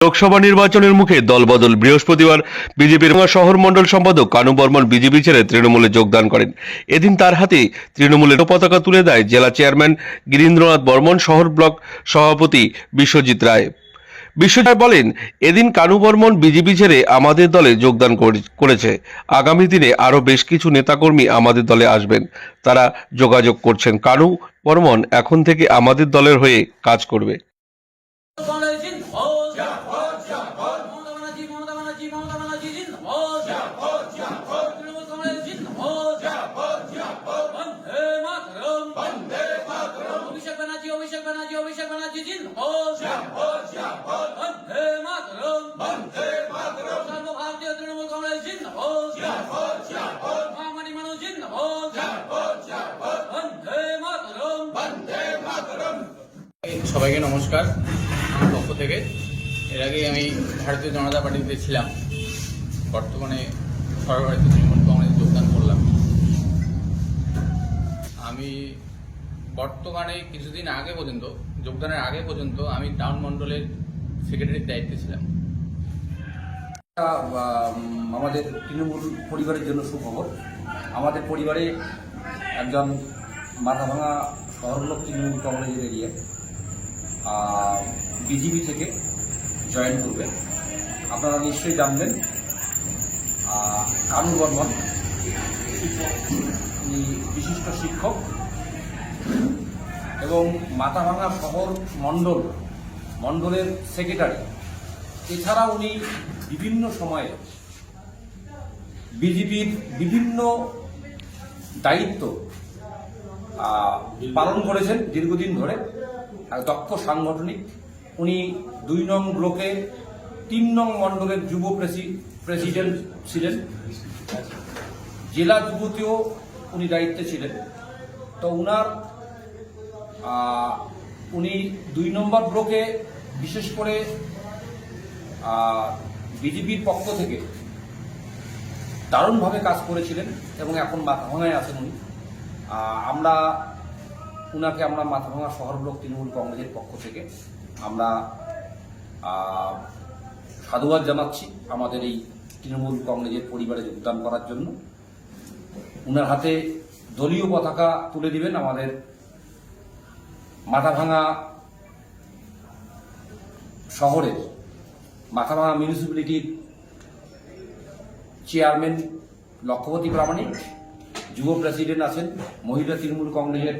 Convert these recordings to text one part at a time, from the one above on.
লোকসভা নির্বাচনের মুখে দলবদল। বৃহস্পতিবার বিজেপির শহর মণ্ডল সম্পাদক কানু বর্মন বিজেপি ছেড়ে তৃণমূলে যোগদান করেন। এদিন তার হাতে তৃণমূলের পতাকা তুলে দেয় জেলা চেয়ারম্যান গিরীন্দ্রনাথ বর্মন, শহর ব্লক সভাপতি বিশ্বজিৎ রায়। বিশ্বজিৎ বলেন, এদিন কানু বর্মন বিজেপি ছেড়ে আমাদের দলে যোগদান করেছে। আগামী দিনে আরও বেশ কিছু নেতাকর্মী আমাদের দলে আসবেন, তারা যোগাযোগ করছেন। কানু বর্মন এখন থেকে আমাদের দলের হয়ে কাজ করবে। সবাইকে নমস্কার। আমার পক্ষ থেকে এর আগে আমি ভারতীয় জনতা পার্টিতে ছিলাম, বর্তমানে সর্বভারতীয় তৃণমূল কংগ্রেসে যোগদান করলাম। আমি বর্তমানে কিছুদিন আগে পর্যন্ত, যোগদানের আগে পর্যন্ত আমি টাউন মণ্ডলের সেক্রেটারির দায়িত্বে ছিলাম। আমাদের তৃণমূল পরিবারের জন্য সুখবর। আমাদের পরিবারে একজন মাথাভাঙা শহরলোক তৃণমূল কংগ্রেসের এরিয়া বিজেপি থেকে জয়েন করবেন। আপনারা নিশ্চয়ই জানবেন, কানু বর্মন বিশিষ্ট শিক্ষক এবং মাথাভাঙা শহর মণ্ডলের সেক্রেটারি। এছাড়া উনি বিভিন্ন সময়ে বিজেপির বিভিন্ন দায়িত্ব পালন করেছেন দীর্ঘদিন ধরে। দক্ষ সাংগঠনিক। উনি ২ নং ব্লকে ৩ নং মণ্ডলের যুব প্রেসিডেন্ট ছিলেন। জেলা যুবতেও উনি দায়িত্বে ছিলেন। তো উনি ২ নম্বর ব্লকে বিশেষ করে বিজেপির পক্ষ থেকে দারুণভাবে কাজ করেছিলেন এবং এখন মাথাভাঙায় আছেন উনি। উনাকে আমরা মাথাভাঙা শহর ব্লক তৃণমূল কংগ্রেসের পক্ষ থেকে আমরা সাধুবাদ জানাচ্ছি আমাদের এই তৃণমূল কংগ্রেসের পরিবারে যোগদান করার জন্য। উনার হাতে দলীয় পতাকা তুলে দিবেন আমাদের মাথাভাঙা শহরের মাথাভাঙা মিউনিসিপ্যালিটির চেয়ারম্যান লক্ষ্যপতি প্রামাণিক, যুব প্রেসিডেন্ট আছেন, মহিলা তৃণমূল কংগ্রেসের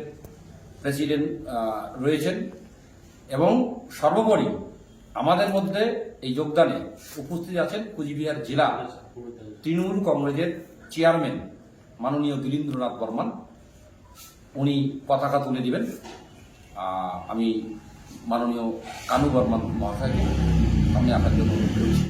প্রেসিডেন্ট রয়েছেন এবং সর্বোপরি আমাদের মধ্যে এই যোগদানে উপস্থিত আছেন কুচবিহার জেলা তৃণমূল কংগ্রেসের চেয়ারম্যান মাননীয় গিরীন্দ্রনাথ বর্মন। উনি পতাকা তুলে দিবেন। আমি মাননীয় কানু বর্মন মহাশয়কে আমি আপনাদের অনুরোধ করেছি।